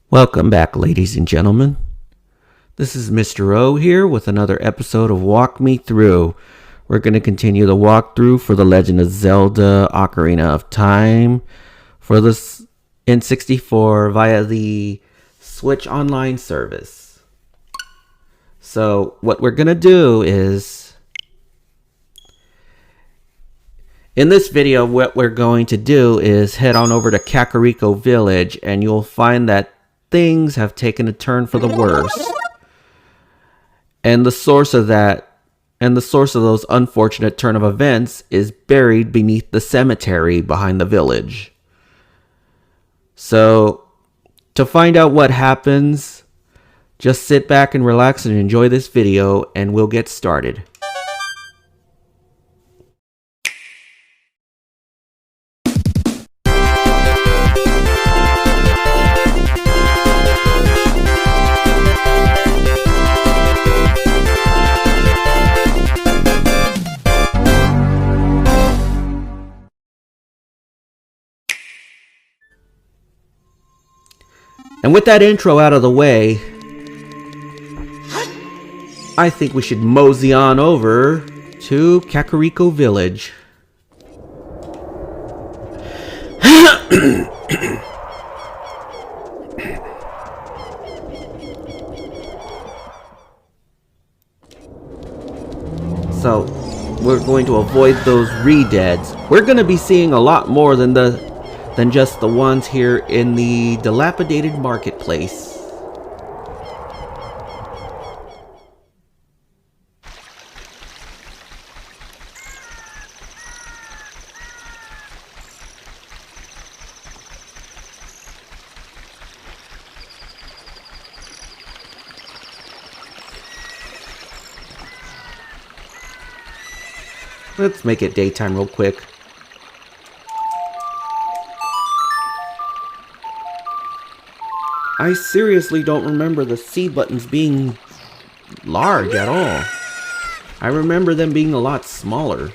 Welcome back, ladies and gentlemen. This is Mr. O here with another episode of Walk Me Through. We're going to continue the walkthrough for The Legend of Zelda Ocarina of Time for the N64 via the Switch Online service. So what we're going to do is, in this video, what we're going to do is head on over to Kakariko Village, and you'll find that things have taken a turn for the worse. And the source of those unfortunate turn of events is buried beneath the cemetery behind the village. So, to find out what happens, just sit back and relax and enjoy this video, and we'll get started. And with that intro out of the way, I think we should mosey on over to Kakariko Village. So, we're going to avoid those re-deads. We're going to be seeing a lot more than just the ones here in the dilapidated marketplace. Let's make it daytime real quick. I seriously don't remember the C buttons being large at all. I remember them being a lot smaller.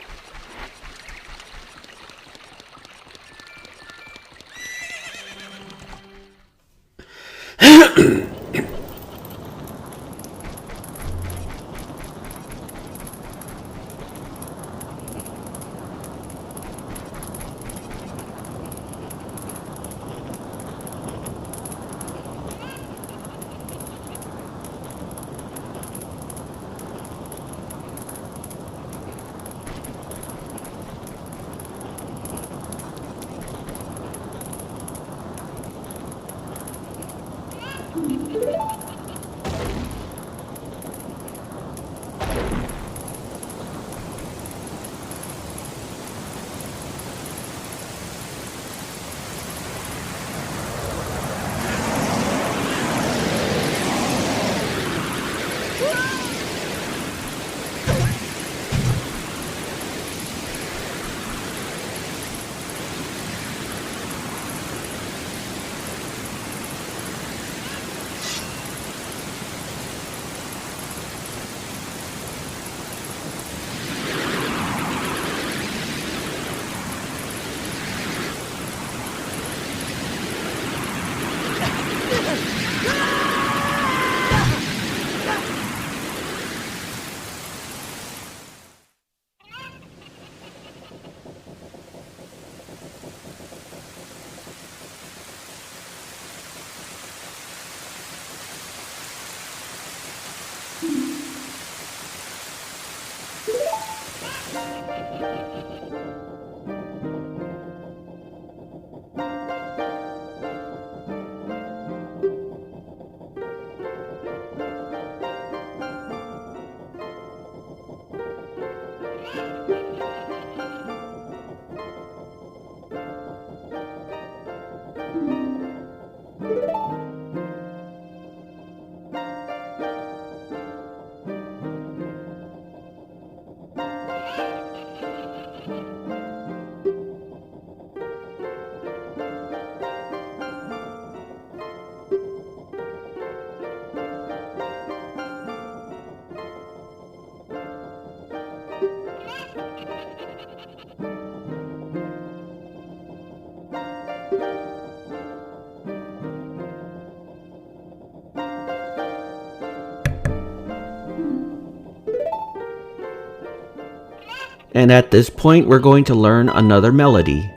And at this point, we're going to learn another melody.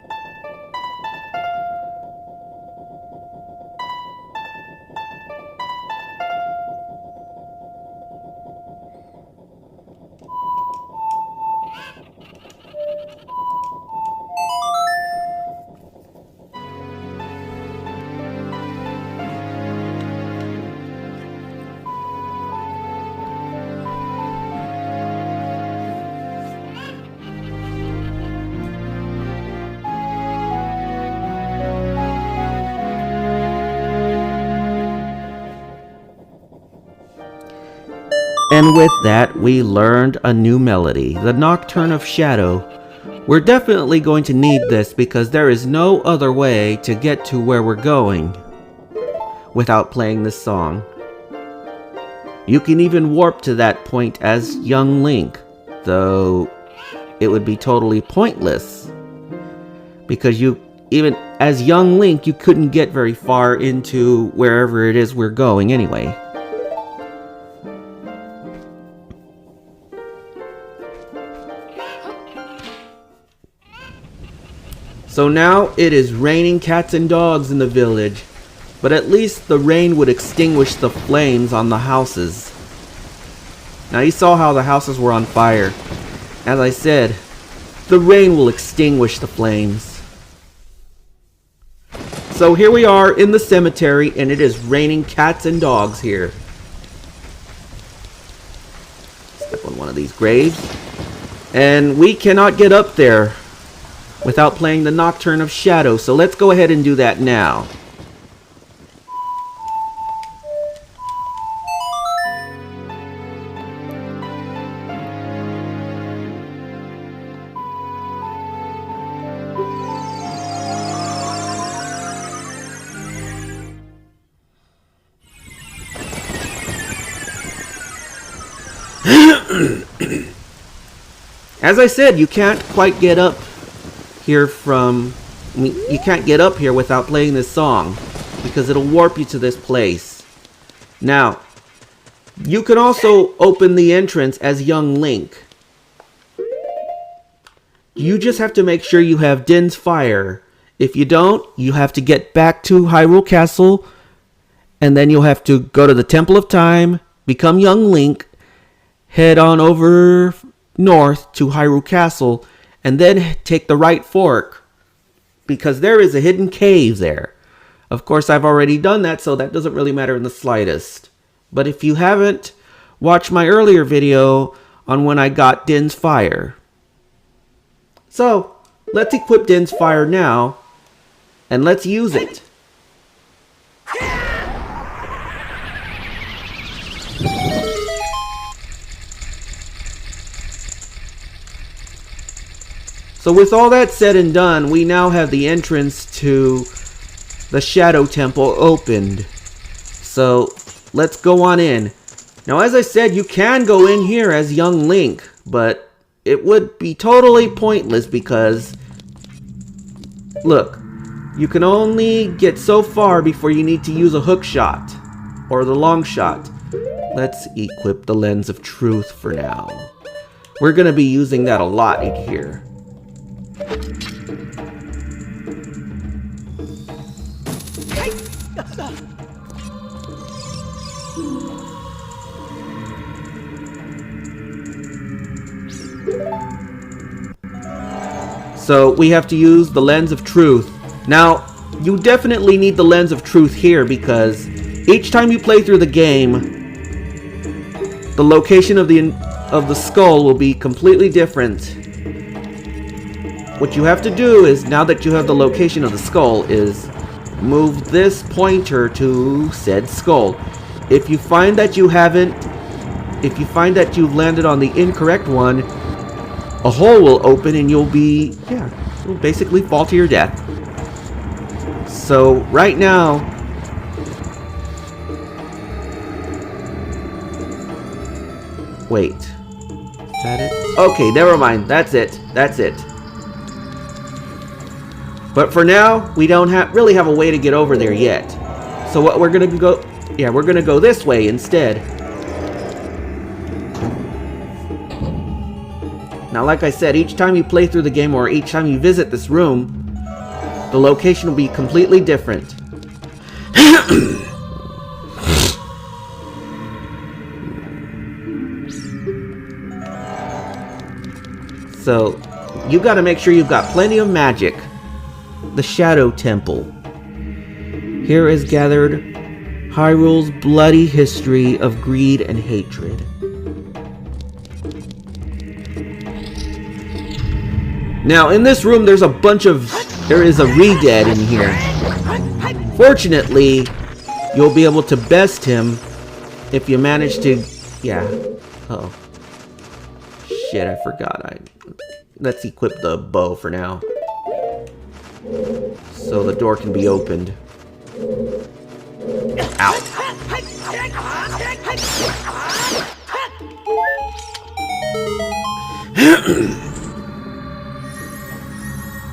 And with that, we learned a new melody, the Nocturne of Shadow. We're definitely going to need this because there is no other way to get to where we're going without playing this song. You can even warp to that point as young Link, though it would be totally pointless because even as young Link, you couldn't get very far into wherever it is we're going anyway. So now it is raining cats and dogs in the village, but at least the rain would extinguish the flames on the houses. Now you saw how the houses were on fire. As I said, the rain will extinguish the flames. So here we are in the cemetery, and it is raining cats and dogs here. Step on one of these graves. And we cannot get up there without playing the Nocturne of Shadow, so let's go ahead and do that now. As I said, you can't quite get up here you can't get up here without playing this song because it'll warp you to this place. Now, you can also open the entrance as young Link. You just have to make sure you have Din's Fire. If you don't, you have to get back to Hyrule Castle, and then you'll have to go to the Temple of Time, become young Link, head on over north to Hyrule Castle, and then take the right fork, because there is a hidden cave there. Of course, I've already done that, so that doesn't really matter in the slightest. But if you haven't watched my earlier video on when I got Din's Fire. So, let's equip Din's Fire now, and let's use it. So with all that said and done, we now have the entrance to the Shadow Temple opened. So let's go on in. Now as I said, you can go in here as young Link, but it would be totally pointless because, look, you can only get so far before you need to use a hook shot or the long shot. Let's equip the Lens of Truth for now. We're going to be using that a lot here. So we have to use the Lens of Truth. Now, you definitely need the Lens of Truth here because each time you play through the game, the location of the skull will be completely different. What you have to do is, now that you have the location of the skull, is move this pointer to said skull. If you find that you've landed on the incorrect one, a hole will open and you'll basically fall to your death. So right now, wait, is that it? Okay, never mind. That's it. But for now, we don't really have a way to get over there yet. So what we're gonna go this way instead. Now, like I said, each time you play through the game or each time you visit this room, the location will be completely different. So, you gotta make sure you've got plenty of magic. The Shadow Temple. Here is gathered Hyrule's bloody history of greed and hatred. Now, in this room, there is a re-dead in here. Fortunately, you'll be able to best him if you manage to... Yeah. Uh-oh. Shit, I forgot. Let's equip the bow for now. So the door can be opened. Ow.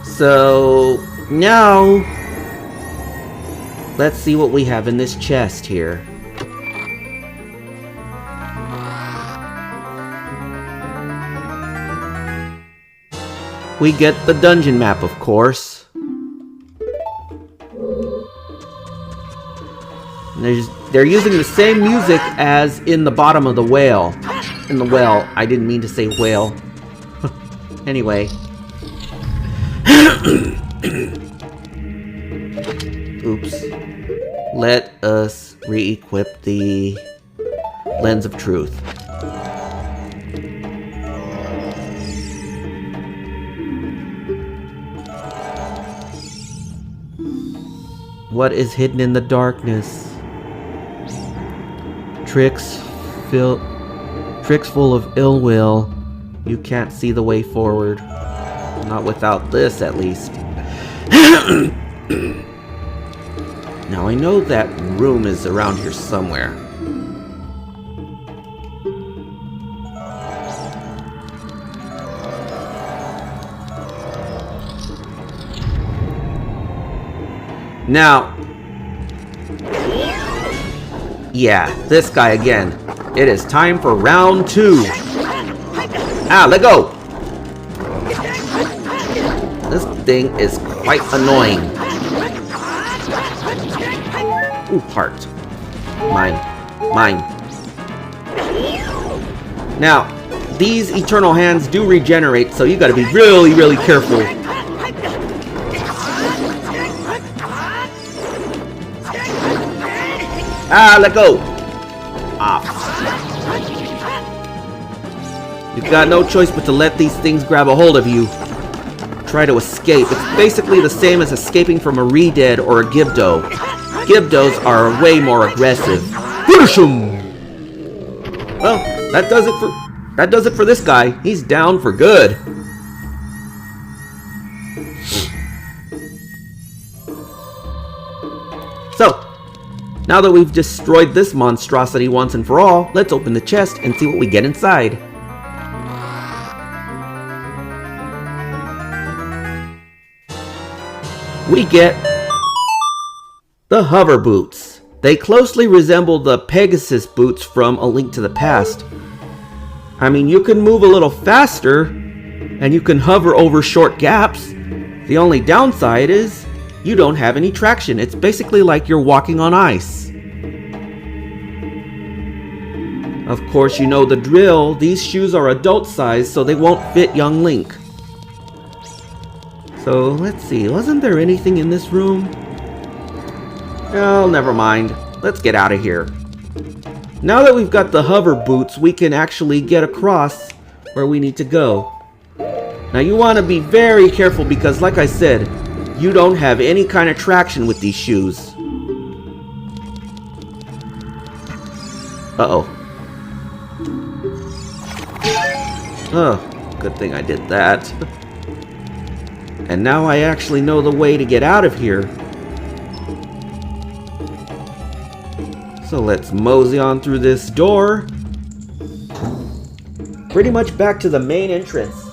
So, now, let's see what we have in this chest here. We get the dungeon map, of course. They're using the same music as in the bottom of the whale. In the well. I didn't mean to say whale. Anyway. Oops. Let us re-equip the Lens of Truth. What is hidden in the darkness? Tricks full of ill will. You can't see the way forward. Not without this, at least. Now, I know that room is around here somewhere. Now, yeah, this guy again. It is time for round 2. Ah, let go! This thing is quite annoying. Ooh, heart. Mine. Now, these eternal hands do regenerate, so you gotta be really, really careful. Ah, let go! Ah. You've got no choice but to let these things grab a hold of you. Try to escape. It's basically the same as escaping from a re-dead or a Gibdo. Gibdos are way more aggressive. Finish him! Well, that does it for this guy. He's down for good. So, now that we've destroyed this monstrosity once and for all, let's open the chest and see what we get inside. We get the hover boots. They closely resemble the Pegasus boots from A Link to the Past. I mean, you can move a little faster, and you can hover over short gaps. The only downside is you don't have any traction. It's basically like you're walking on ice. Of course, you know the drill. These shoes are adult size, so they won't fit young Link. So, let's see. Wasn't there anything in this room? Oh, never mind. Let's get out of here. Now that we've got the hover boots, we can actually get across where we need to go. Now, you want to be very careful because, like I said, you don't have any kind of traction with these shoes. Uh-oh. Oh, good thing I did that. And now I actually know the way to get out of here. So let's mosey on through this door. Pretty much back to the main entrance.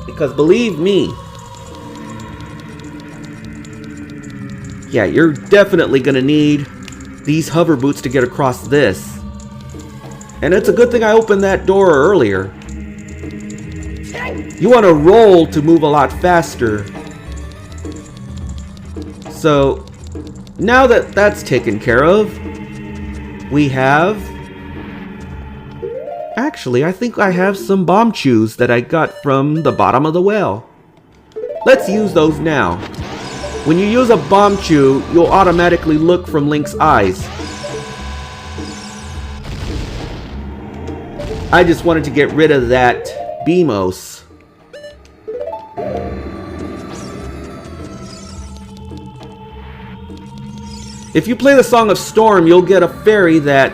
Because believe me, yeah, you're definitely gonna need these hover boots to get across this. And it's a good thing I opened that door earlier. You want to roll to move a lot faster. So, now that that's taken care of, we have... Actually, I think I have some bomb chews that I got from the bottom of the well. Let's use those now. When you use a bomb chew, you'll automatically look from Link's eyes. I just wanted to get rid of that Beamos. If you play the Song of Storm, you'll get a fairy that...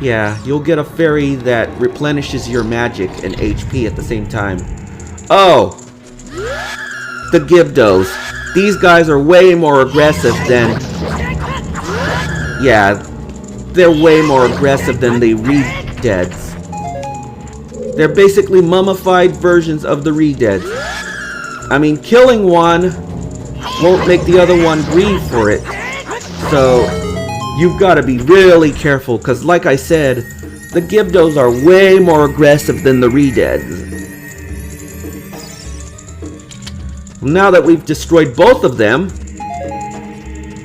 Yeah, you'll get a fairy that replenishes your magic and HP at the same time. Oh! The Gibdos. These guys are way more aggressive than... Yeah, they're way more aggressive than the Re-Deads. They're basically mummified versions of the Re-Deads. I mean, killing one won't make the other one grieve for it. So, you've got to be really careful, because like I said, the Gibdos are way more aggressive than the Re-Deads. Now that we've destroyed both of them,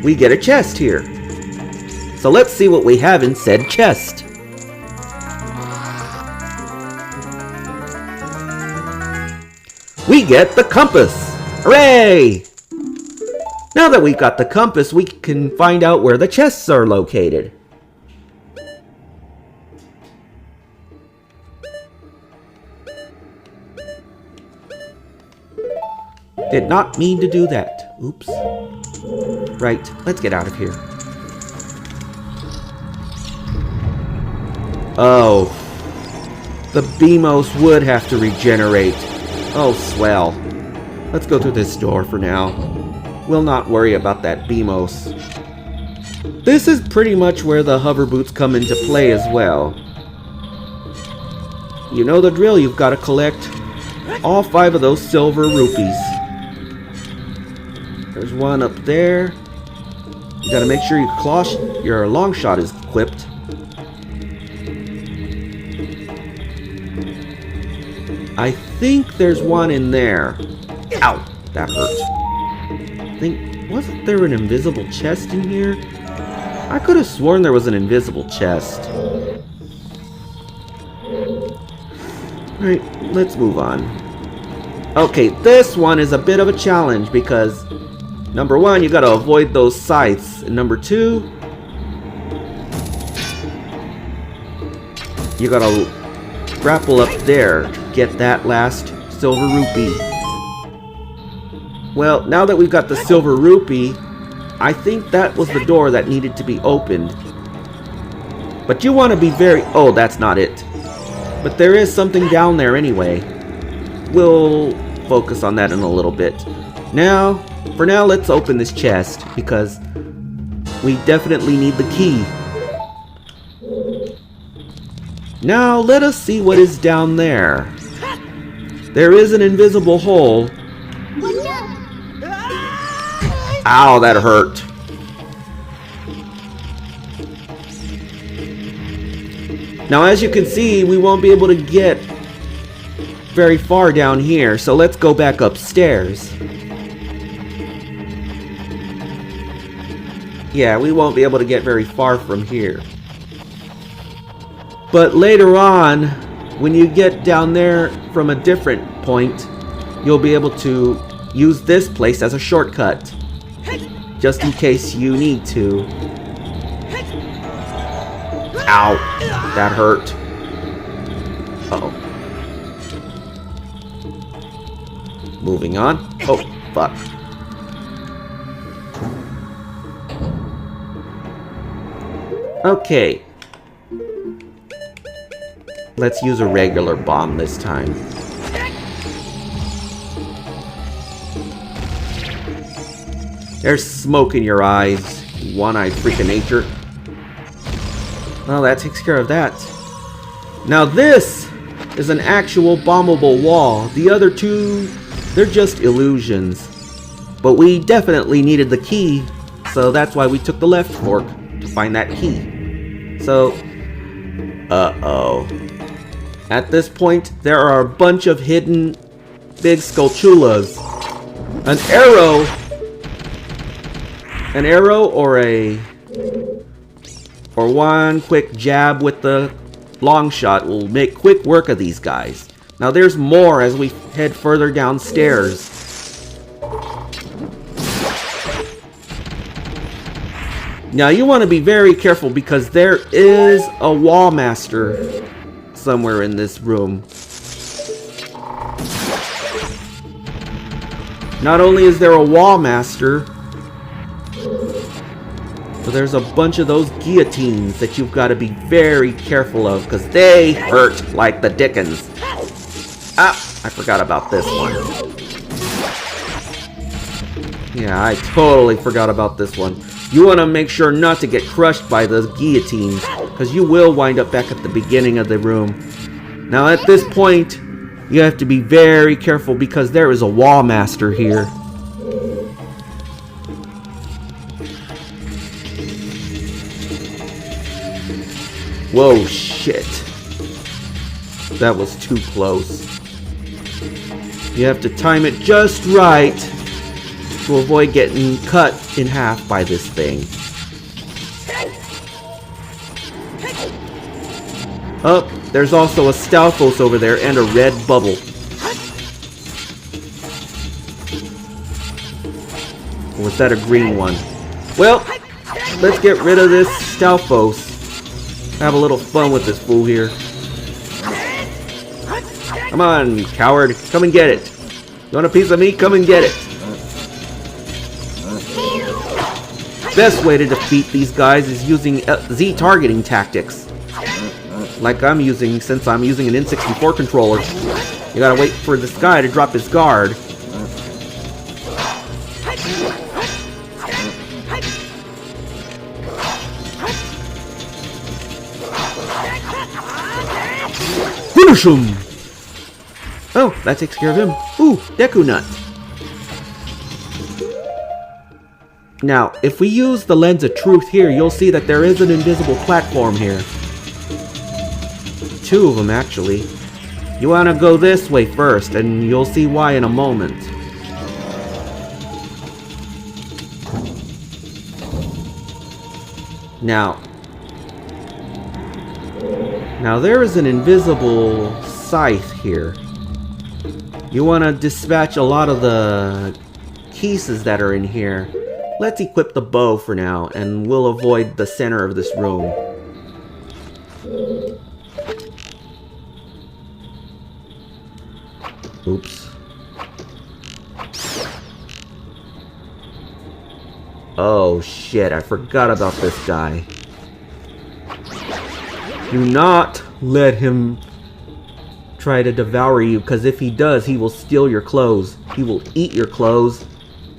we get a chest here. So let's see what we have in said chest. We get the compass! Hooray! Now that we've got the compass, we can find out where the chests are located. Did not mean to do that. Oops. Right, let's get out of here. Oh. The Beamos would have to regenerate. Oh, swell. Let's go through this door for now. We'll not worry about that Beamos. This is pretty much where the hover boots come into play as well. You know the drill, you've got to collect all 5 of those silver rupees. There's one up there. You gotta make sure your long shot is equipped. I think there's one in there. Ow, that hurt. Wasn't there an invisible chest in here? I could have sworn there was an invisible chest. Alright, let's move on. Okay, this one is a bit of a challenge because number 1, you gotta avoid those scythes. And number 2, you gotta grapple up there to get that last silver rupee. Well, now that we've got the silver rupee, I think that was the door that needed to be opened. But you want to be very... Oh, that's not it. But there is something down there anyway. We'll focus on that in a little bit. Now, for now, let's open this chest because we definitely need the key. Now, let us see what is down there. There is an invisible hole. Ow, that hurt. Now, as you can see, we won't be able to get very far down here, so let's go back upstairs. Yeah, we won't be able to get very far from here. But later on, when you get down there from a different point, you'll be able to use this place as a shortcut. Just in case you need to. Ow. That hurt. Uh-oh. Moving on. Oh, fuck. Okay. Let's use a regular bomb this time. There's smoke in your eyes, one-eyed freak of nature. Well, that takes care of that. Now this is an actual bombable wall. The other two, they're just illusions. But we definitely needed the key, so that's why we took the left fork to find that key. So, uh-oh. At this point, there are a bunch of hidden big skulltulas. An arrow or one quick jab with the long shot will make quick work of these guys. Now there's more as we head further downstairs. Now you want to be very careful because there is a wall master somewhere in this room. Not only is there a wall master, but there's a bunch of those guillotines that you've got to be very careful of because they hurt like the dickens. Ah, I forgot about this one. Yeah, I totally forgot about this one. You want to make sure not to get crushed by those guillotines because you will wind up back at the beginning of the room. Now at this point, you have to be very careful because there is a wall master here. Whoa, shit. That was too close. You have to time it just right to avoid getting cut in half by this thing. Oh, there's also a Stalfos over there and a red bubble. Or was that a green one? Well, let's get rid of this Stalfos. Have a little fun with this fool here. Come on, you coward. Come and get it. You want a piece of me? Come and get it. Best way to defeat these guys is using Z targeting tactics. Like I'm using, since I'm using an N64 controller. You gotta wait for this guy to drop his guard. Finish him! Oh, that takes care of him. Ooh, Deku Nut. Now, if we use the lens of truth here, you'll see that there is an invisible platform here. Two of them, actually. You want to go this way first, and you'll see why in a moment. Now there is an invisible scythe here. You want to dispatch a lot of the pieces that are in here. Let's equip the bow for now, and we'll avoid the center of this room. Oops. Oh shit, I forgot about this guy. Do not let him try to devour you, because if he does, he will steal your clothes. He will eat your clothes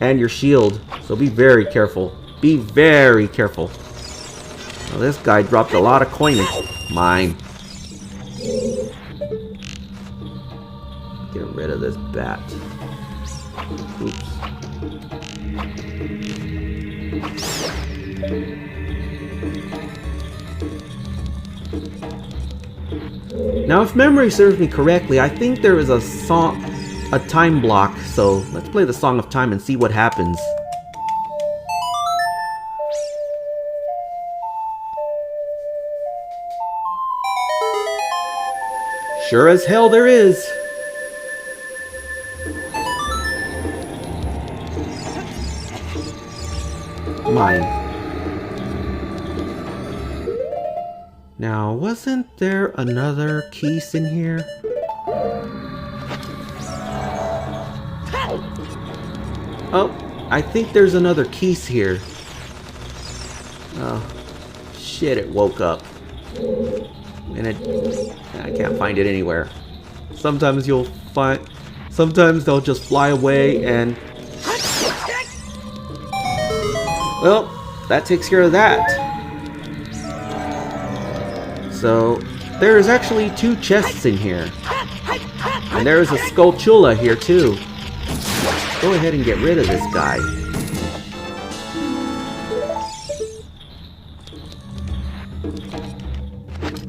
and your shield. So be very careful. Be very careful. Well, this guy dropped a lot of coins. Mine. Get rid of this bat. Oops. Now, if memory serves me correctly, I think there is a time block, so let's play the Song of Time and see what happens. Sure as hell there is. Mine. Now, wasn't there another keys in here? Oh, I think there's another keys here. Oh, shit, it woke up. And I can't find it anywhere. Sometimes you'll find... Sometimes they'll just fly away and... Well, that takes care of that. So, there's actually 2 chests in here. And there is a Skulltula here too. Go ahead and get rid of this guy.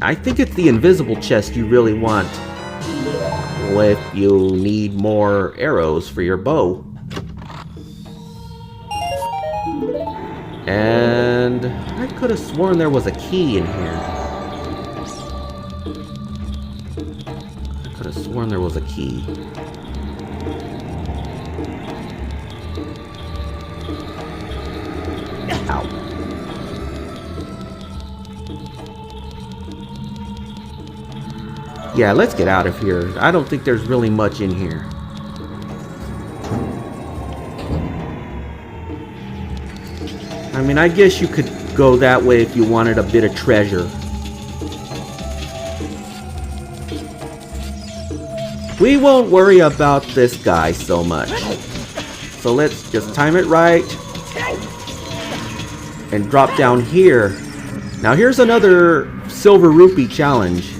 I think it's the invisible chest you really want if you need more arrows for your bow. And I could have sworn there was a key in here. I could have sworn there was a key. Ow. Yeah, let's get out of here. I don't think there's really much in here. I mean, I guess you could go that way if you wanted a bit of treasure. We won't worry about this guy so much. So let's just time it right. And drop down here. Now here's another silver rupee challenge.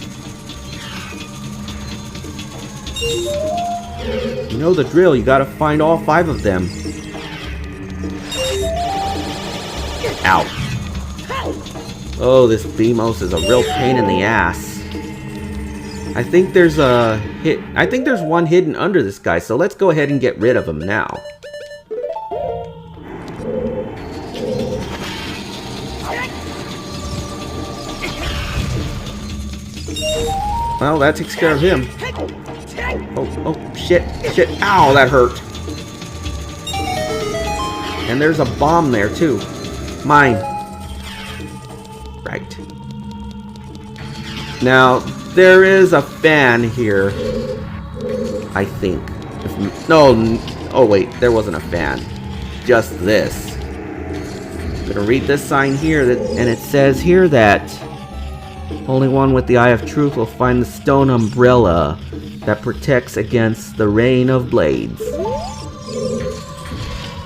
You know the drill, you gotta find all 5 of them. Ow. Oh, this Beamos is a real pain in the ass. I think there's one hidden under this guy, so let's go ahead and get rid of him now. Well, that takes care of him. Oh, shit. Ow, that hurt. And there's a bomb there, too. Mine. Right. Now, there is a fan here. I think. No. Oh, wait. There wasn't a fan. Just this. I'm gonna read this sign here, and it says here that only one with the Eye of Truth will find the stone umbrella that protects against the rain of blades.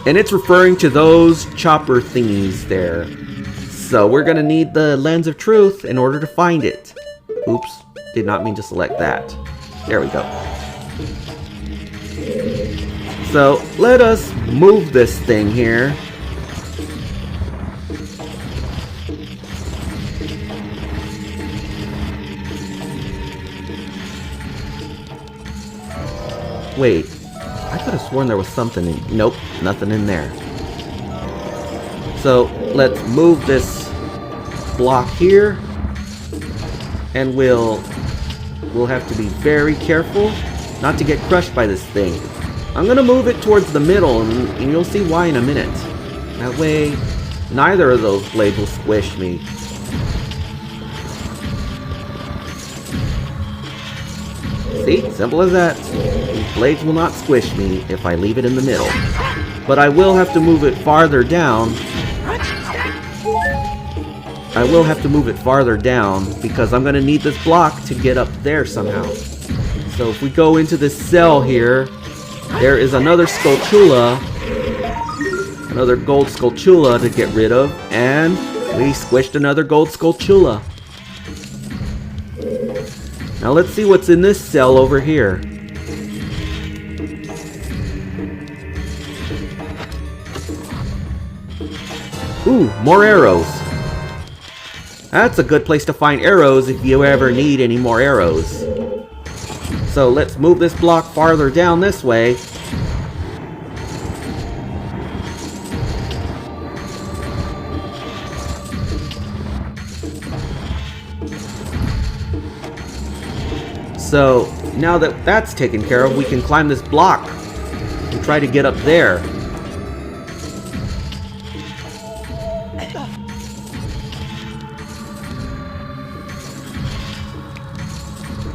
And it's referring to those chopper thingies there. So we're gonna need the Lens of Truth in order to find it. Oops, did not mean to select that. There we go. So let us move this thing here. Wait, I could have sworn there was something in... Nope, nothing in there. So, let's move this block here. And we'll have to be very careful not to get crushed by this thing. I'm gonna move it towards the middle, and you'll see why in a minute. That way, neither of those blades will squish me. See? Simple as that. These blades will not squish me if I leave it in the middle. But I will have to move it farther down. Because I'm going to need this block to get up there somehow. So if we go into this cell here, there is another Skulltula. Another gold Skulltula to get rid of. And we squished another gold Skulltula. Now let's see what's in this cell over here. Ooh, more arrows. That's a good place to find arrows if you ever need any more arrows. So let's move this block farther down this way. So, now that that's taken care of, we can climb this block and try to get up there.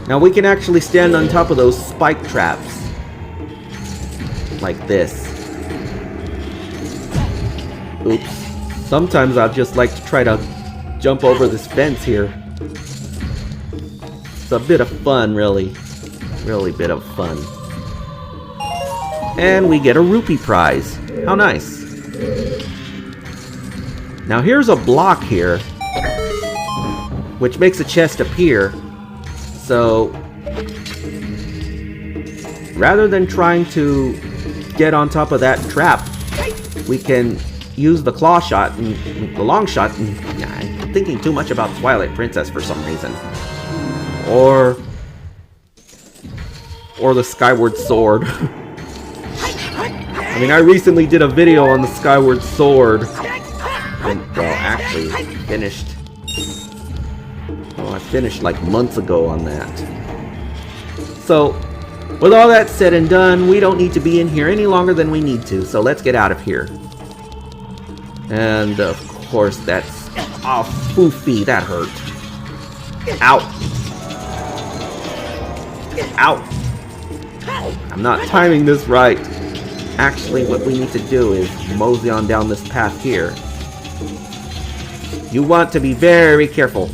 Now we can actually stand on top of those spike traps. Like this. Oops. Sometimes I'd just like to try to jump over this fence here. It's a bit of fun, really. Really bit of fun. And we get a rupee prize. How nice. Now here's a block here, which makes a chest appear. So, rather than trying to get on top of that trap, we can use the claw shot and the long shot. And, I'm thinking too much about Twilight Princess for some reason. Or the Skyward Sword. I mean, I recently did a video on the Skyward Sword. And, well, actually, finished. Oh, I finished like months ago on that. So, with all that said and done, we don't need to be in here any longer than we need to. So let's get out of here. And, of course, that's... Oh, foofy, that hurt. Ow. Ow. I'm not timing this right. Actually, what we need to do is mosey on down this path here. You want to be very careful.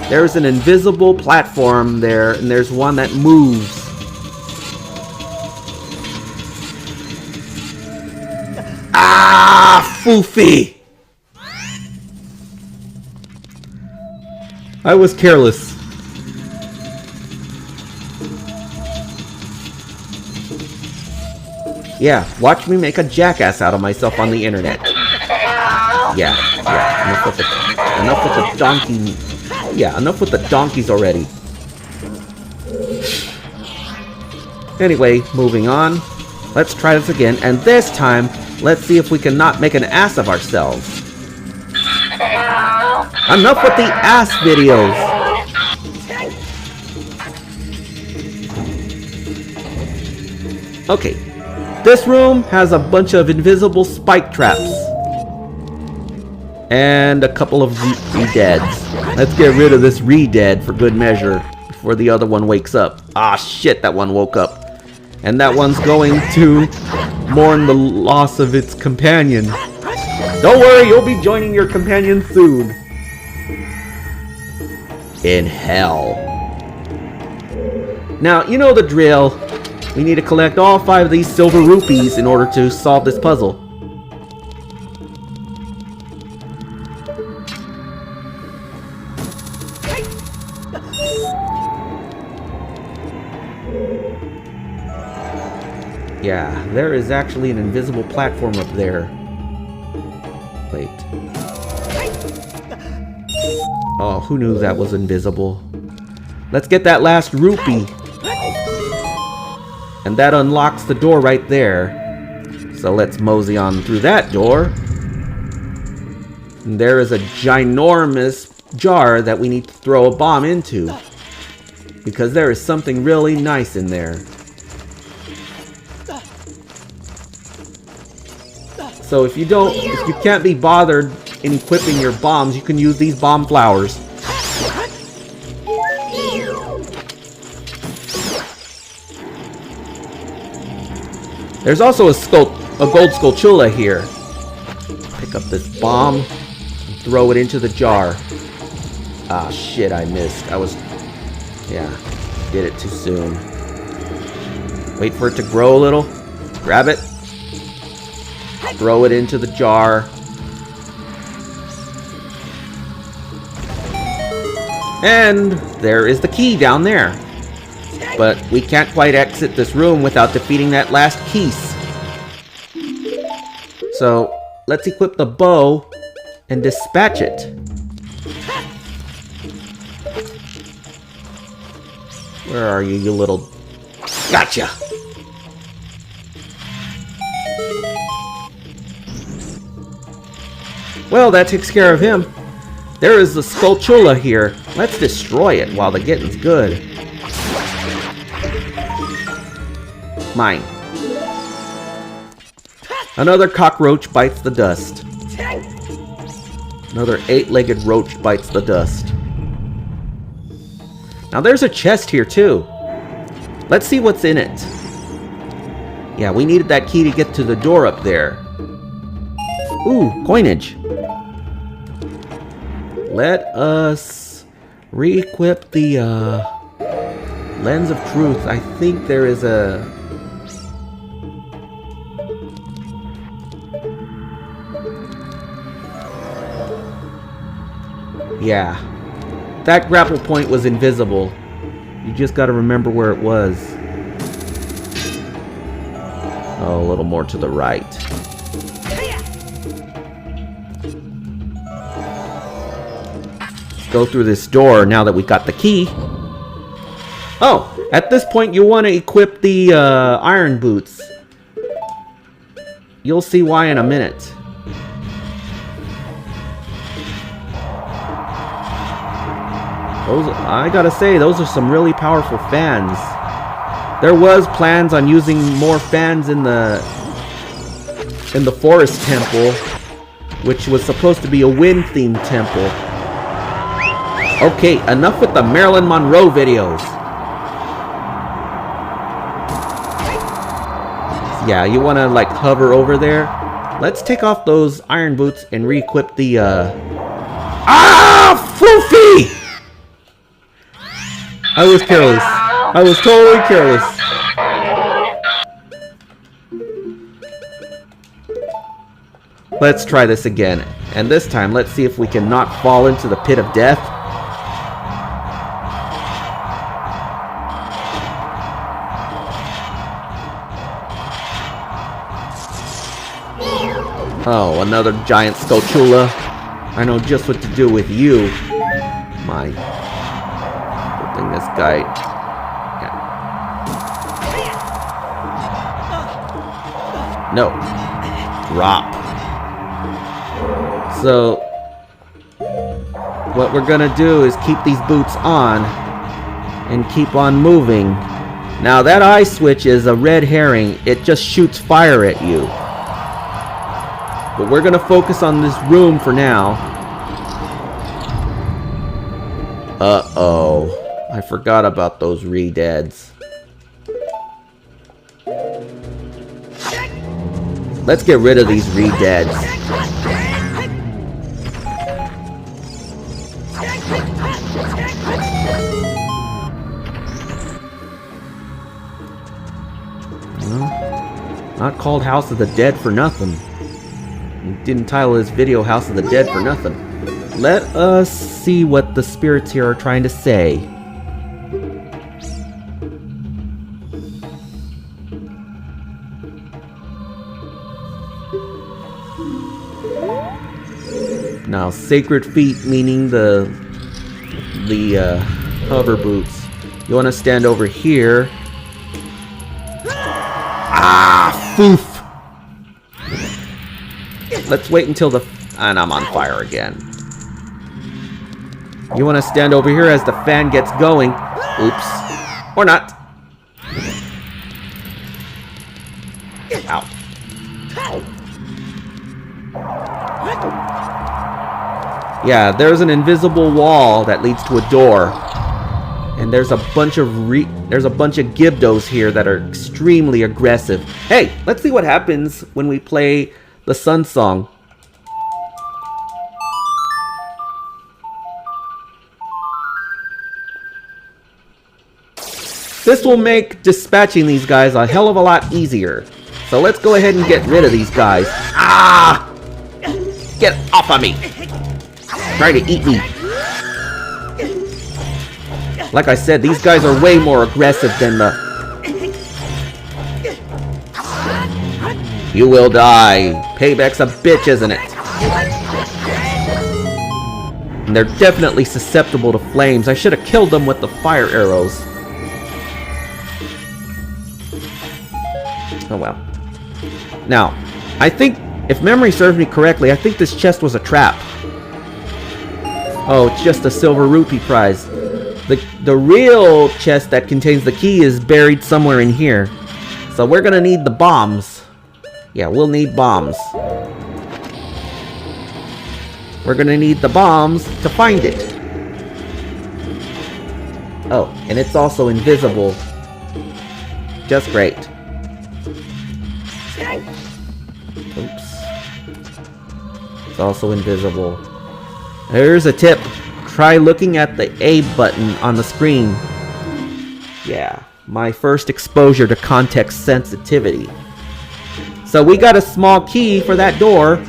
There's an invisible platform there, and there's one that moves. Ah, foofy! I was careless. Yeah, watch me make a jackass out of myself on the internet. Yeah, enough with the donkey. Yeah, enough with the donkeys already. Anyway, moving on. Let's try this again, and this time, let's see if we can not make an ass of ourselves. Enough with the ass videos! Okay, this room has a bunch of invisible spike traps. And a couple of re-deads. Let's get rid of this re-dead for good measure before the other one wakes up. Ah, shit, that one woke up. And that one's going to mourn the loss of its companion. Don't worry, you'll be joining your companion soon. In hell. Now, you know the drill. We need to collect all 5 of these silver rupees in order to solve this puzzle. Yeah, there is actually an invisible platform up there. Wait. Oh, who knew that was invisible? Let's get that last rupee. And that unlocks the door right there. So let's mosey on through that door. And there is a ginormous jar that we need to throw a bomb into. Because there is something really nice in there. So if you can't be bothered in equipping your bombs, you can use these bomb flowers. There's also a gold skulltula here. Pick up this bomb and throw it into the jar. Ah, shit, I missed. Yeah, did it too soon. Wait for it to grow a little. Grab it. Throw it into the jar. And there is the key down there. But we can't quite exit this room without defeating that last piece. So, let's equip the bow and dispatch it. Where are you, you little... Gotcha! Well, that takes care of him. There is the skulltula here. Let's destroy it while the getting's good. Mine. Another cockroach bites the dust. Another 8-legged roach bites the dust. Now there's a chest here too. Let's see what's in it. Yeah, we needed that key to get to the door up there. Ooh, coinage. Let us re-equip the Lens of Truth. I think there is a... Yeah. That grapple point was invisible. You just gotta remember where it was. Oh, a little more to the right. Go through this door now that we got the key. Oh, at this point you want to equip the iron boots. You'll see why in a minute. I gotta say, those are some really powerful fans. There was plans on using more fans in the forest temple, which was supposed to be a wind-themed temple. Okay, enough with the Marilyn Monroe videos. Yeah, you want to like hover over there. Let's take off those iron boots and re-equip the Floofy! I was careless. I was totally careless. Let's try this again. And this time, let's see if we can not fall into the pit of death. Oh, another giant Skulltula. I know just what to do with you. My... Good thing this guy... Yeah. No. Drop. So... what we're gonna do is keep these boots on and keep on moving. Now that eye switch is a red herring. It just shoots fire at you. But we're gonna focus on this room for now. Uh-oh. I forgot about those re-deads. Let's get rid of these re-deads. Well, not called House of the Dead for nothing. Didn't title this video House of the Dead for nothing. Let us see what the spirits here are trying to say. Now, sacred feet meaning the hover boots. You want to stand over here. Ah, foof! Let's wait until the... And I'm on fire again. You want to stand over here as the fan gets going. Oops. Or not. Ow. Yeah, there's an invisible wall that leads to a door. And there's a bunch of Gibdos here that are extremely aggressive. Hey, let's see what happens when we play the Sun Song. This will make dispatching these guys a hell of a lot easier. So let's go ahead and get rid of these guys. Ah! Get off of me! Try to eat me. Like I said, these guys are way more aggressive than the... You will die. Payback's a bitch, isn't it? And they're definitely susceptible to flames. I should have killed them with the fire arrows. Oh well. Now, I think, if memory serves me correctly, I think this chest was a trap. Oh, it's just a silver rupee prize. The real chest that contains the key is buried somewhere in here. So we're gonna need the bombs. Yeah, we'll need bombs. We're gonna need the bombs to find it. Oh, and it's also invisible. Just great. Oops. It's also invisible. Here's a tip. Try looking at the A button on the screen. Yeah, my first exposure to context sensitivity. So we got a small key for that door.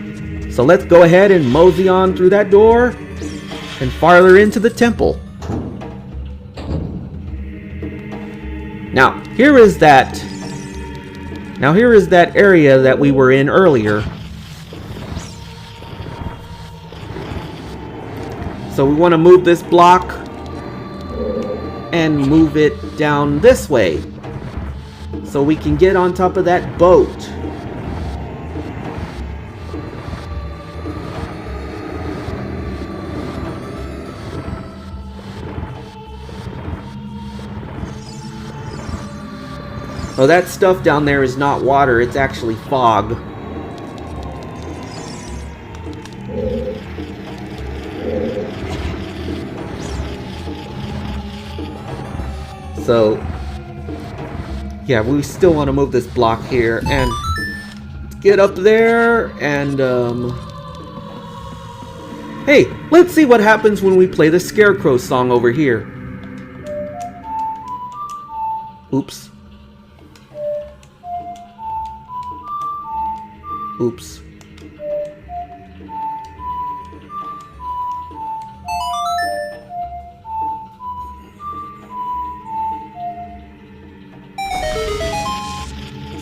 So let's go ahead and mosey on through that door and farther into the temple. Now, here is that area that we were in earlier. So we want to move this block and move it down this way so we can get on top of that boat. Oh, that stuff down there is not water, it's actually fog. So, yeah, we still want to move this block here and get up there and, hey, let's see what happens when we play the Scarecrow song over here. Oops. Oops.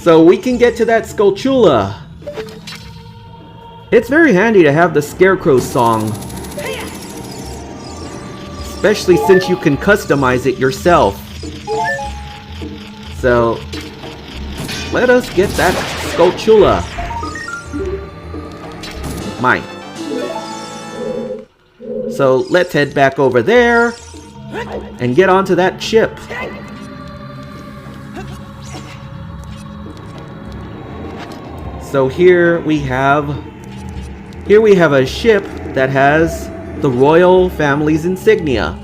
So we can get to that Skulltula. It's very handy to have the Scarecrow song, especially since you can customize it yourself. So let us get that Skulltula. Mine. So let's head back over there and get onto that ship. So here we have a ship that has the royal family's insignia.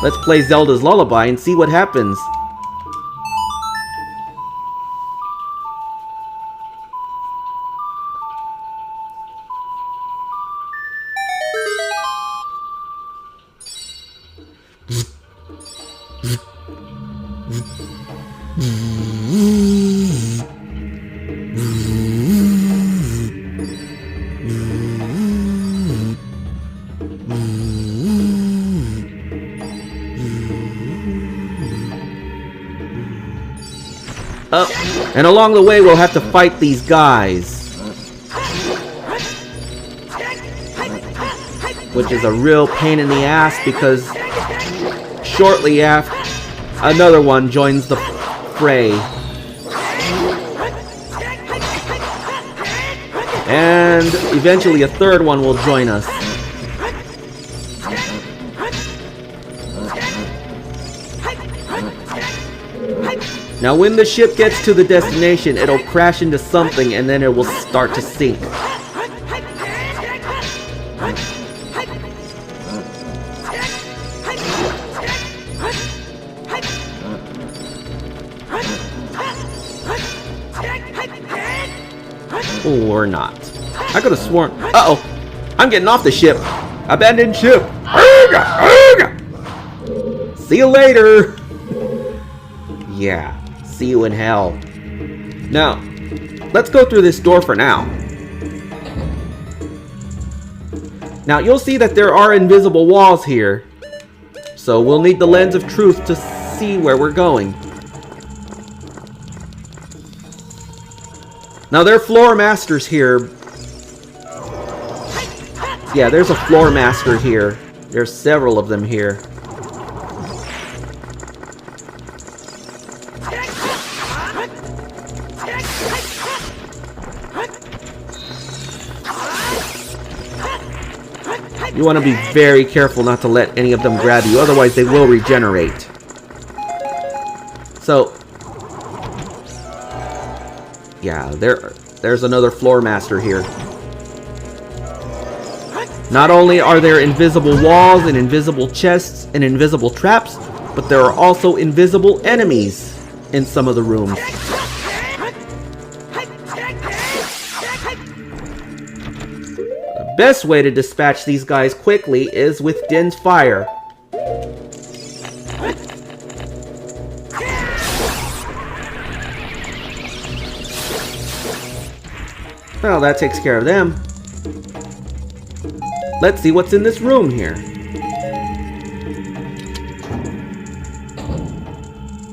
Let's play Zelda's Lullaby and see what happens. And along the way, we'll have to fight these guys, which is a real pain in the ass because shortly after, another one joins the fray. And eventually a third one will join us. Now when the ship gets to the destination, it'll crash into something and then it will start to sink. Or not. I could have sworn. Uh-oh. I'm getting off the ship. Abandoned ship. See you later. Yeah. See you in hell. Now, let's go through this door for now. Now, you'll see that there are invisible walls here. So we'll need the lens of truth to see where we're going. Now, there are floor masters here. Yeah, there's a floor master here. There's several of them here. You want to be very careful not to let any of them grab you, otherwise they will regenerate. So, yeah, there's another floor master here. Not only are there invisible walls and invisible chests and invisible traps, but there are also invisible enemies in some of the rooms. The best way to dispatch these guys quickly is with Din's fire. Well, that takes care of them. Let's see what's in this room here.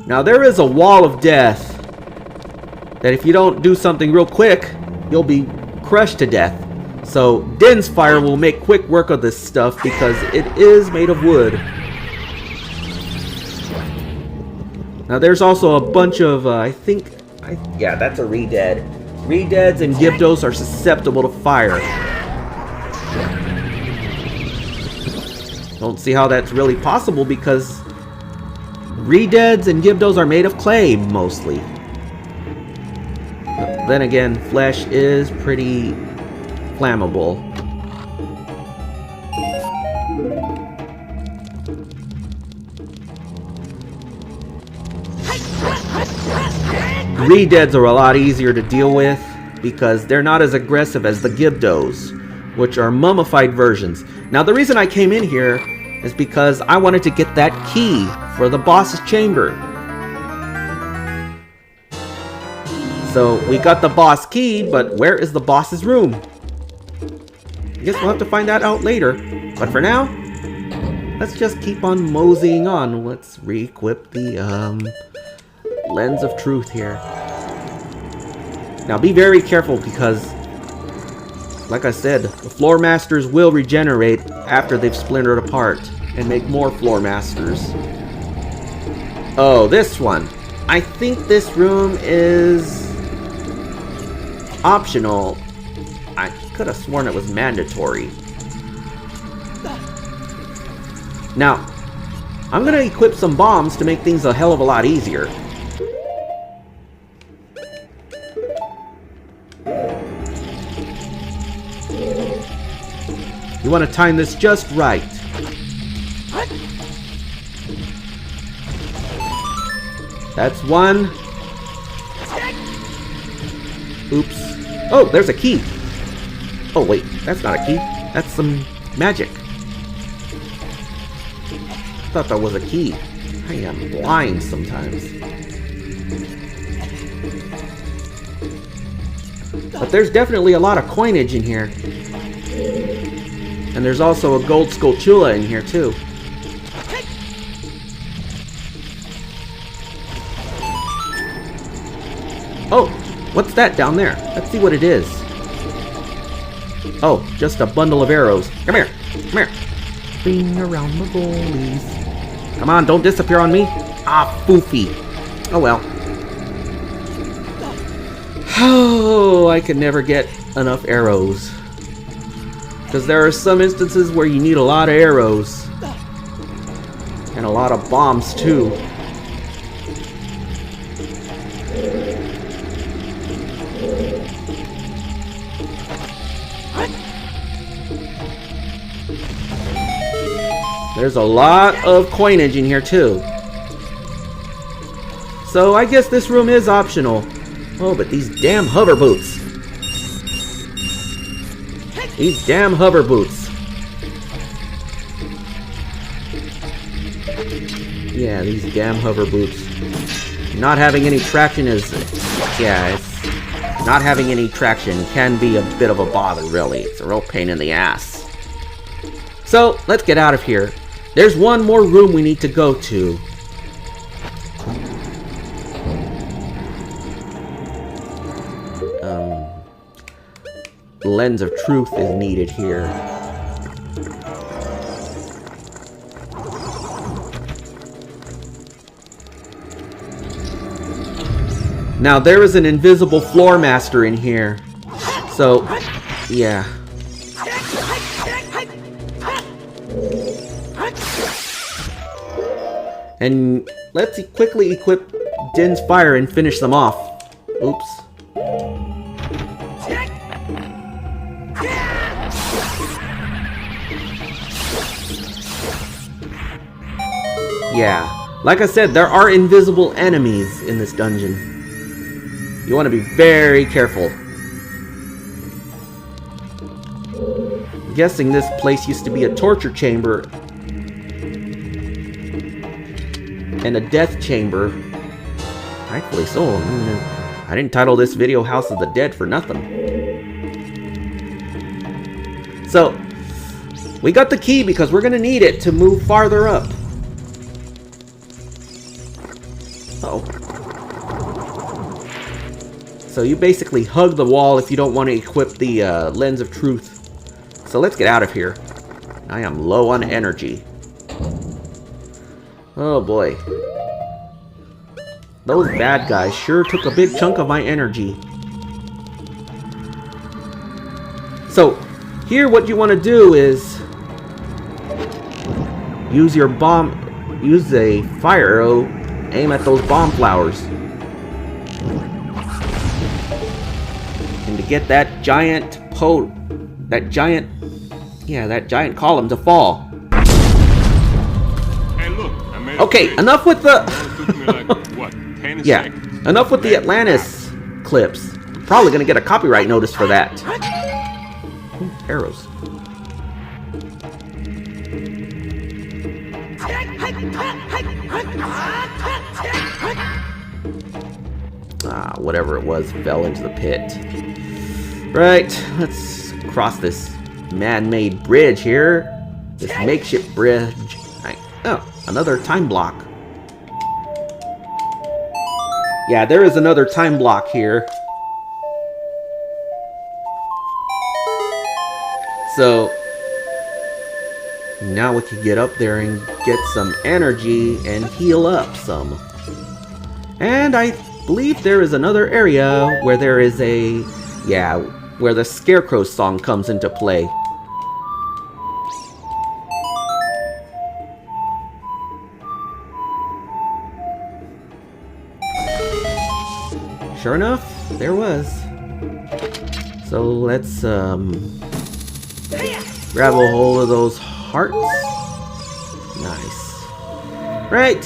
Now, there is a wall of death that if you don't do something real quick, you'll be crushed to death. So, Din's fire will make quick work of this stuff because it is made of wood. Now there's also a bunch of, yeah, that's a Re-Dead. Re-Deads and Gyptos are susceptible to fire. Don't see how that's really possible because Re-Deads and Gyptos are made of clay, mostly. But then again, flesh is pretty flammable. Re-Deads are a lot easier to deal with because they're not as aggressive as the Gyptos, which are mummified versions. Now the reason I came in here is because I wanted to get that key for the boss's chamber. So we got the boss key, but where is the boss's room? I guess we'll have to find that out later. But for now, let's just keep on moseying on. Let's re-equip the Lens of Truth here. Now be very careful because, like I said, the Floor Masters will regenerate after they've splintered apart and make more Floor Masters. Oh, this one. I think this room is optional. I could have sworn it was mandatory. Now, I'm gonna equip some bombs to make things a hell of a lot easier. You want to time this just right. That's one. Oops. Oh, there's a key. Oh, wait. That's not a key. That's some magic. I thought that was a key. I am blind sometimes. But there's definitely a lot of coinage in here. And there's also a gold Skulltula in here, too. Oh, what's that down there? Let's see what it is. Oh, just a bundle of arrows. Come here. Come here. Bing around the goalies. Come on, don't disappear on me. Ah, foofy. Oh, well. Oh, I can never get enough arrows. Because there are some instances where you need a lot of arrows. And a lot of bombs, too. There's a lot of coinage in here, too. So I guess this room is optional. Oh, but these damn hover boots. These damn hover boots. Yeah, these damn hover boots. Not having any traction is... Yeah, it's... Not having any traction can be a bit of a bother, really. It's a real pain in the ass. So, let's get out of here. There's one more room we need to go to. Lens of Truth is needed here. Now there is an invisible floor master in here. So, yeah. And let's quickly equip Din's Fire and finish them off. Oops. Yeah, like I said, there are invisible enemies in this dungeon. You want to be very careful. I'm guessing this place used to be a torture chamber and a death chamber. Rightfully so. I didn't title this video House of the Dead for nothing. So, we got the key because we're going to need it to move farther up. So you basically hug the wall if you don't want to equip the Lens of Truth. So let's get out of here. I am low on energy. Oh boy. Those bad guys sure took a big chunk of my energy. So, here what you want to do is use your bomb, use a fire arrow, aim at those bomb flowers. And to get that giant that giant column to fall. Hey, look, I made Okay, enough with the yeah, seconds. enough with the Atlantis clips. I'm probably gonna get a copyright notice for that. Ooh, arrows. Whatever it was fell into the pit. Right, let's cross this man-made bridge here. This makeshift bridge. Oh, another time block. Yeah, there is another time block here. So now we can get up there and get some energy and heal up some. And I believe there is another area where there is a, yeah, where the Scarecrow song comes into play. Sure enough, there was. So let's grab a hold of those hearts. Nice. Right,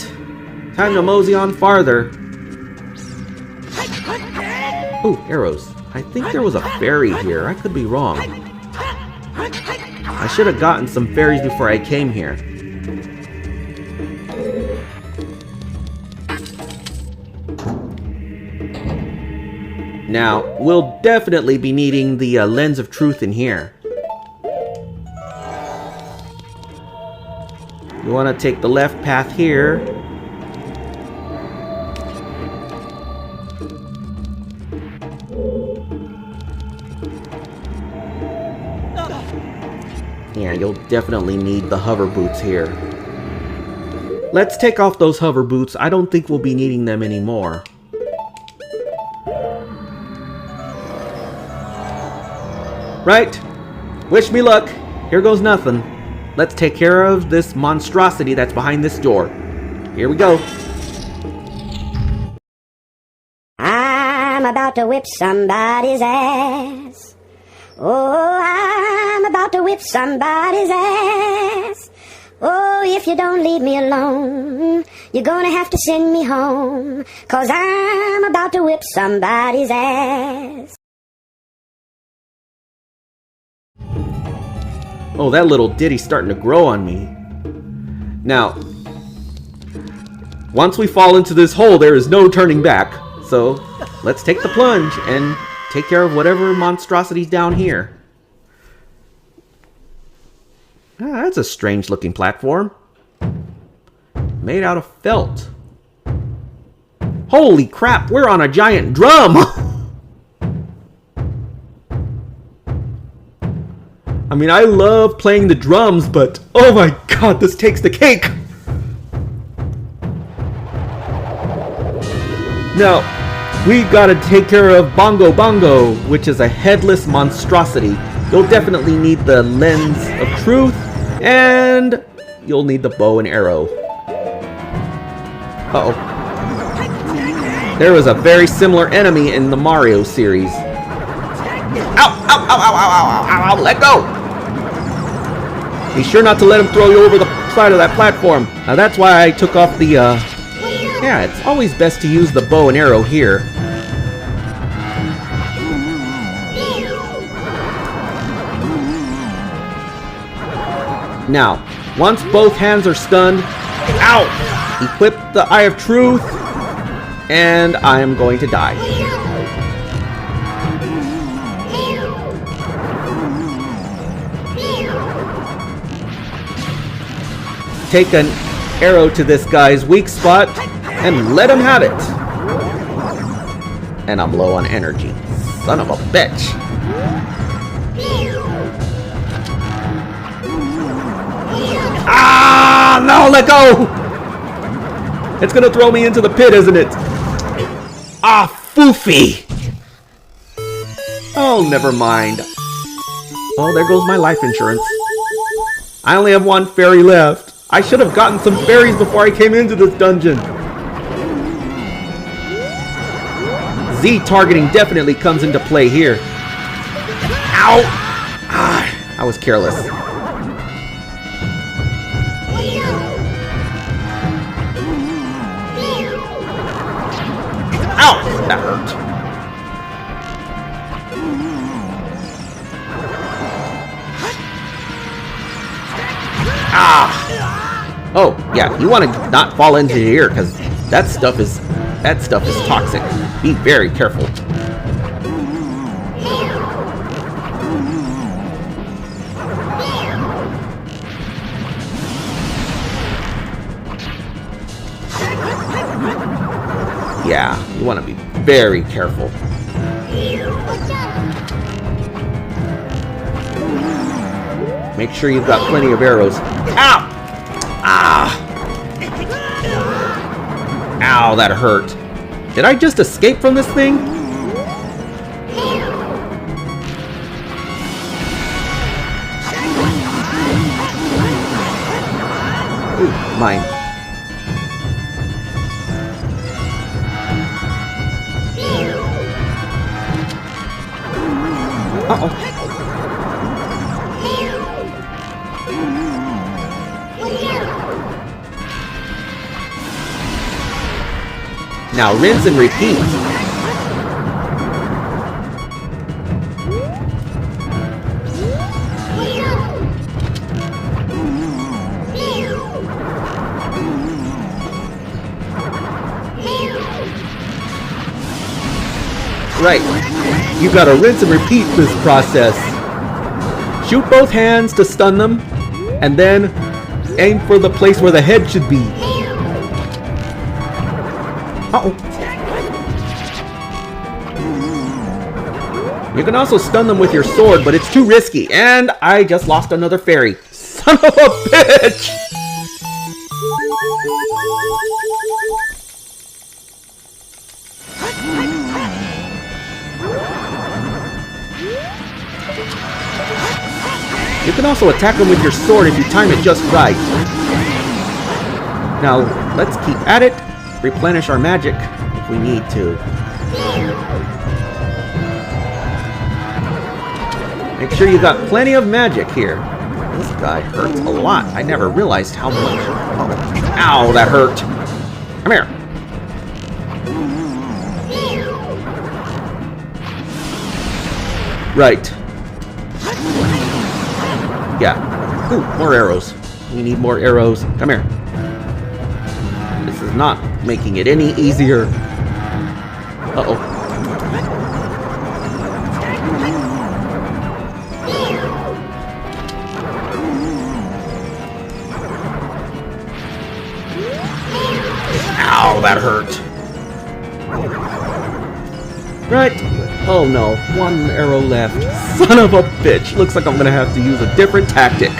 time to mosey on farther. Ooh, arrows. I think there was a fairy here. I could be wrong. I should have gotten some fairies before I came here. Now, we'll definitely be needing the lens of truth in here. You want to take the left path here. Yeah, you'll definitely need the hover boots here. Let's take off those hover boots. I don't think we'll be needing them anymore. Right? Wish me luck. Here goes nothing. Let's take care of this monstrosity that's behind this door. Here we go. I'm about to whip somebody's ass. Oh, I'm about to whip somebody's ass. Oh, if you don't leave me alone, you're gonna have to send me home, 'cause I'm about to whip somebody's ass. Oh, that little ditty's starting to grow on me. Now, once we fall into this hole, there is no turning back. So, let's take the plunge and take care of whatever monstrosity's down here. Ah, that's a strange looking platform. Made out of felt. Holy crap, we're on a giant drum! I mean, I love playing the drums, but oh my god, this takes the cake! Now, we gotta take care of Bongo, which is a headless monstrosity. You'll definitely need the lens of truth, and you'll need the bow and arrow. Uh-oh. There was a very similar enemy in the Mario series. Ow, ow, ow, ow, ow, ow, ow, ow, let go! Be sure not to let him throw you over the side of that platform. Now that's why I took off the, yeah, it's always best to use the bow and arrow here. Now, once both hands are stunned, ow! Equip the Eye of Truth, and I am going to die. Take an arrow to this guy's weak spot and let him have it. And I'm low on energy. Son of a bitch. Ah, no, let go! It's gonna throw me into the pit, isn't it? Ah, foofy! Oh, never mind. Oh, there goes my life insurance. I only have one fairy left. I should have gotten some fairies before I came into this dungeon. Z targeting definitely comes into play here. Ow! Ah, I was careless. Ow! That hurt. Ah! Oh, yeah, you want to not fall into here because that stuff is toxic. Be very careful. Yeah, you want to be very careful. Make sure you've got plenty of arrows. Ow! Ah! Ow, that hurt. Did I just escape from this thing? Ooh, mine. Uh-oh. Now rinse and repeat. Right. You gotta rinse and repeat this process. Shoot both hands to stun them, and then aim for the place where the head should be. Uh-oh. You can also stun them with your sword, but it's too risky. And I just lost another fairy. Son of a bitch! You can also attack them with your sword if you time it just right. Now, let's keep at it. Replenish our magic if we need to. Make sure you got plenty of magic here. This guy hurts a lot. I never realized how much. Oh. Ow, that hurt. Come here. Right. Yeah. Ooh, more arrows. We need more arrows. Come here. This is not making it any easier. Uh-oh. Ow, that hurt. Right. Oh no, one arrow left. Son of a bitch. Looks like I'm gonna have to use a different tactic.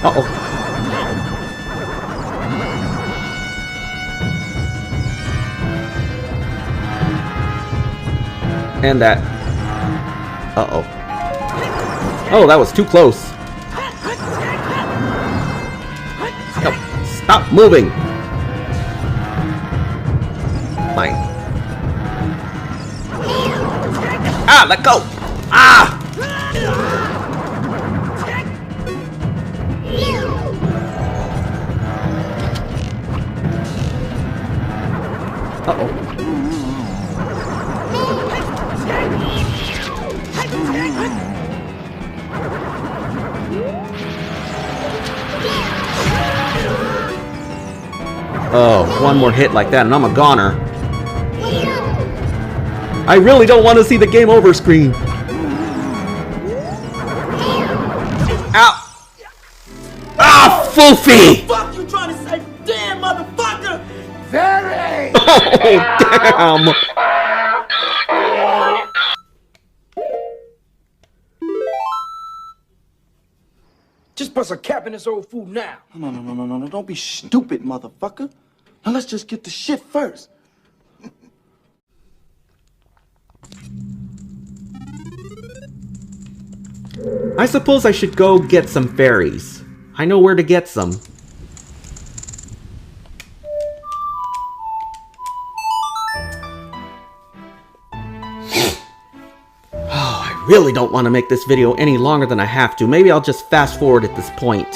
Uh-oh. And that. Uh-oh. Oh, that was too close. No, stop moving. Mine. Ah, let go. Ah! Uh-oh. Oh, one more hit like that and I'm a goner. I really don't want to see the game over screen. Ow! Ah, foofy! What the fuck you trying to say? Damn, motherfucker! Very! Oh, damn! Just bust a cap in this old fool now. No. Don't be stupid, motherfucker. Now let's just get the shit first. I suppose I should go get some fairies. I know where to get some. I really don't want to make this video any longer than I have to. Maybe I'll just fast forward at this point.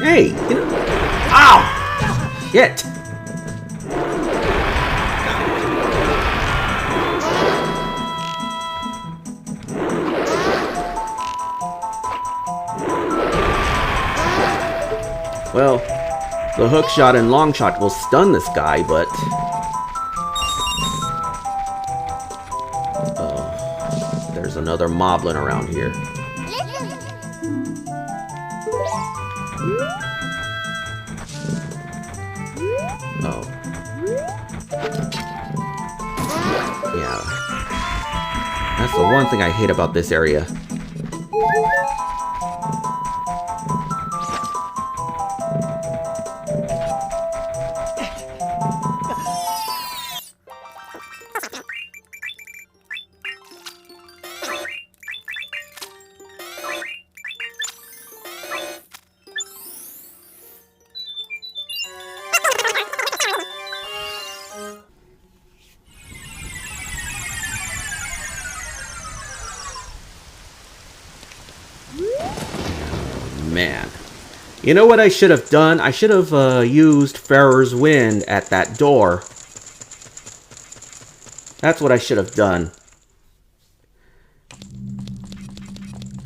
Hey, you know... Ow! Shit! Well, the hook shot and long shot will stun this guy, but... there's another moblin around here. Oh. Yeah. That's the one thing I hate about this area. Man. You know what I should have done? I should have used Farrer's Wind at that door. That's what I should have done.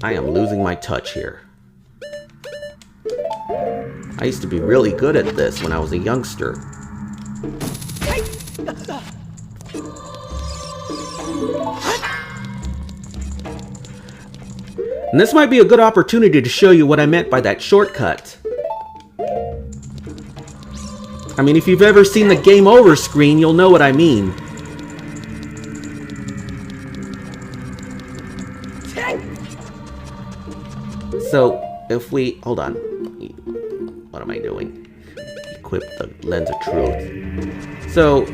I am losing my touch here. I used to be really good at this when I was a youngster. And this might be a good opportunity to show you what I meant by that shortcut. I mean, if you've ever seen the game over screen, you'll know what I mean. So, if we... Hold on. What am I doing? Equip the Lens of Truth. So,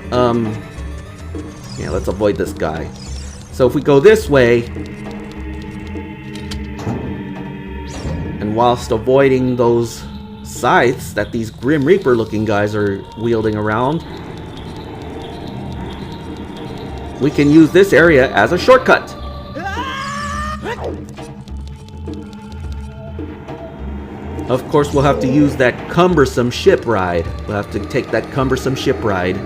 yeah, let's avoid this guy. So if we go this way... And whilst avoiding those scythes that these Grim Reaper looking guys are wielding around, we can use this area as a shortcut. Of course, we'll have to use that cumbersome ship ride. We'll have to take that cumbersome ship ride.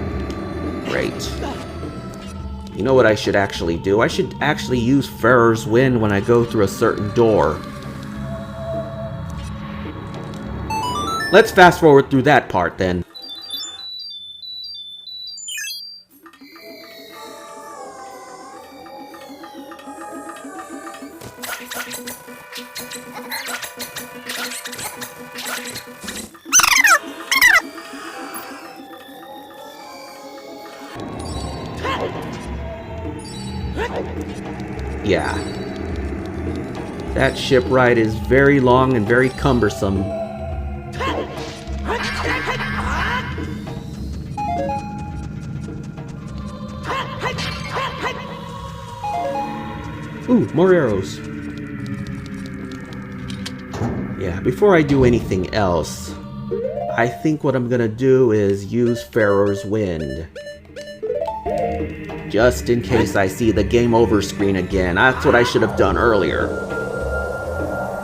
Great. You know what I should actually do? I should actually use Farrer's Wind when I go through a certain door. Let's fast forward through that part then. Yeah. That ship ride is very long and very cumbersome. Ooh, more arrows. Yeah, before I do anything else, I think what I'm gonna do is use Farrer's Wind. Just in case I see the game over screen again. That's what I should have done earlier.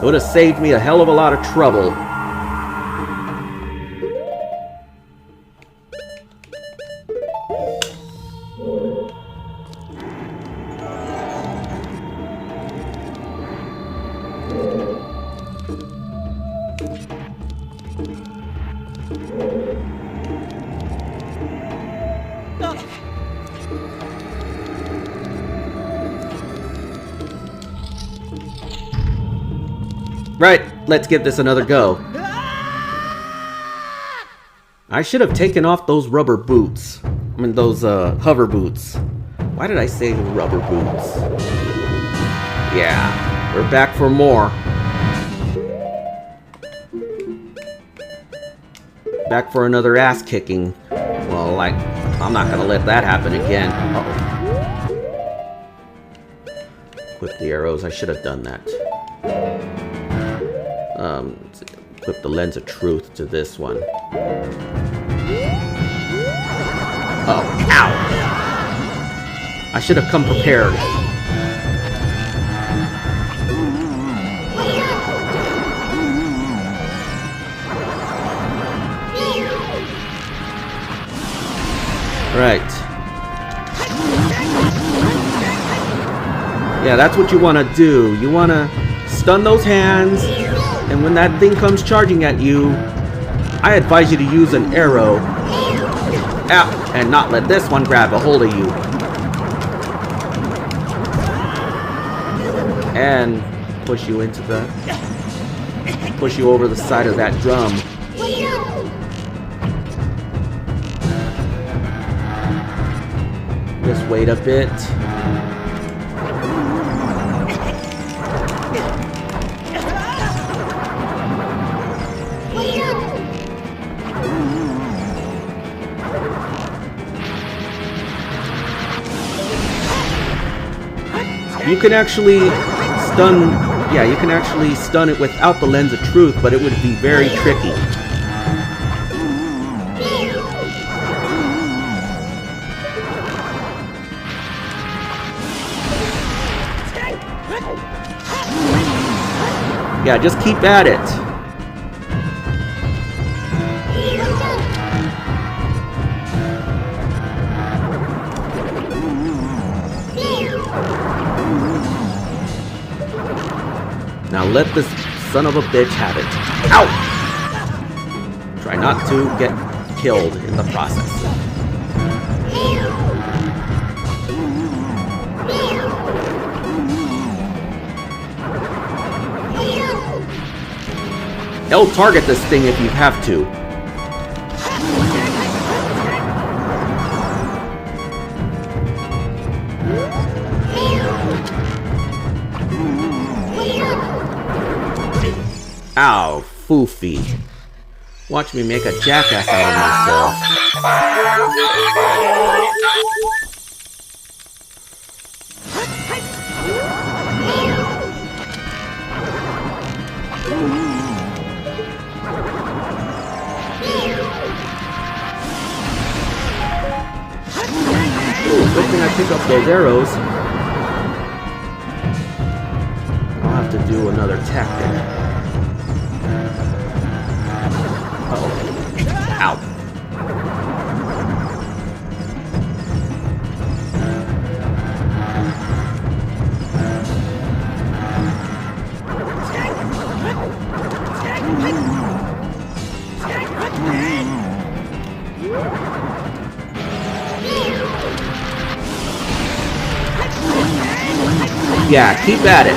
It would have saved me a hell of a lot of trouble. Right, let's give this another go. I should have taken off those rubber boots. I mean, those hover boots. Why did I say rubber boots? Yeah, we're back for more. Back for another ass kicking. Well, like, I'm not gonna let that happen again. Uh-oh. Equip the arrows. I should have done that. Equip the lens of truth to this one. Oh, ow! I should have come prepared. Right. Yeah, that's what you want to do. You want to stun those hands, and when that thing comes charging at you, I advise you to use an arrow. Ow, and not let this one grab a hold of you. And push you into the... push you over the side of that drum. Just wait a bit. You can actually stun... yeah, you can actually stun it without the lens of truth, but it would be very tricky. Yeah, just keep at it. Now let this son of a bitch have it. Ow! Try not to get killed in the process. L target this thing if you have to. Ow, foofy. Watch me make a jackass out of myself. Ooh, good thing I pick up those arrows. I'll have to do another tactic. Uh-oh. Ow. Yeah, keep at it.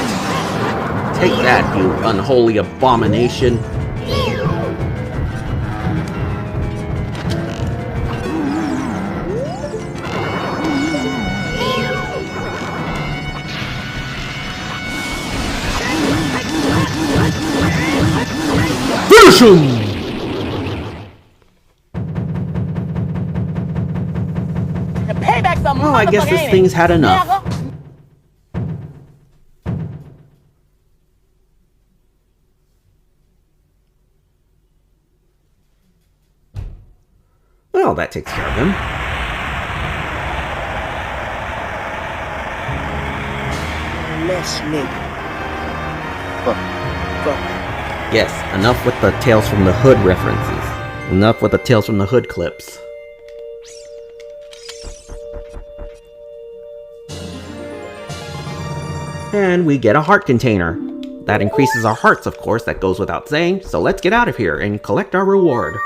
Take that, you unholy abomination. Finish him! Well, I guess this thing's had enough. Well, that takes care of him. Less nigga. Fuck. Yes, enough with the Tales from the Hood references. Enough with the Tales from the Hood clips. And we get a heart container. That increases our hearts, of course, that goes without saying, so let's get out of here and collect our reward.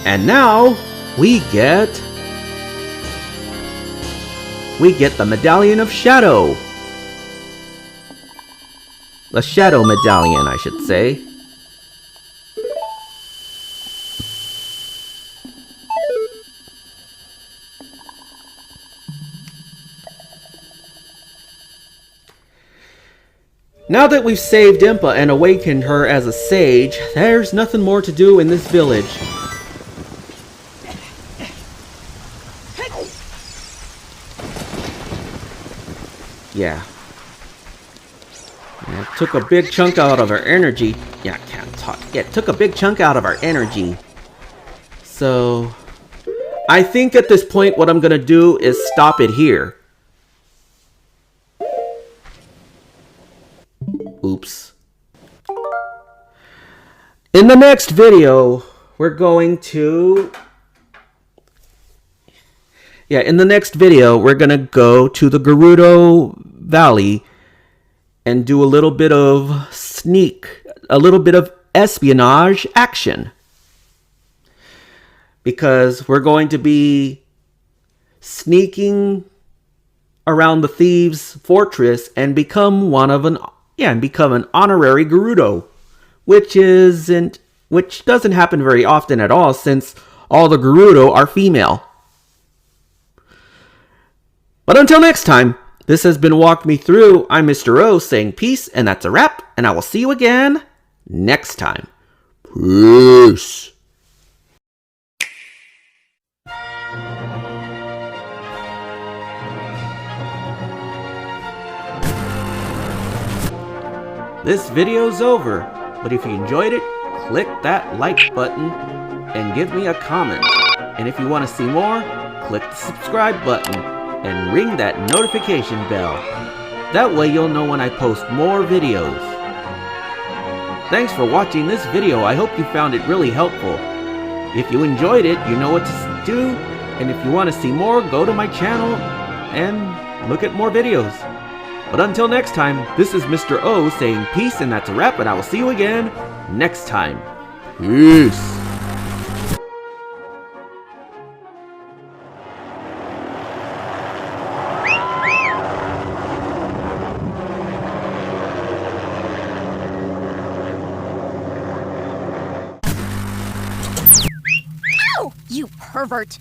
And now we get the Medallion of Shadow. The Shadow Medallion, I should say. Now that we've saved Impa and awakened her as a sage, there's nothing more to do in this village. Yeah. It took a big chunk out of our energy. Yeah, I can't talk. Yeah, it took a big chunk out of our energy. So, I think at this point what I'm gonna do is stop it here. Oops. In the next video, we're going to... in the next video, we're gonna go to the Gerudo Valley and do a little bit of espionage action. Because we're going to be sneaking around the thieves' fortress and become an honorary Gerudo, which doesn't happen very often at all, since all the Gerudo are female. But until next time, this has been Walk Me Through. I'm Mr. O saying peace, and that's a wrap, and I will see you again next time. Peace. This video's over, but if you enjoyed it, click that like button and give me a comment. And if you want to see more, click the subscribe button and ring that notification bell. That way you'll know when I post more videos. Thanks for watching this video. I hope you found it really helpful. If you enjoyed it, you know what to do. And if you want to see more, go to my channel and look at more videos. But until next time, this is Mr. O saying peace, and that's a wrap, and I will see you again next time. Peace. Ow! You pervert!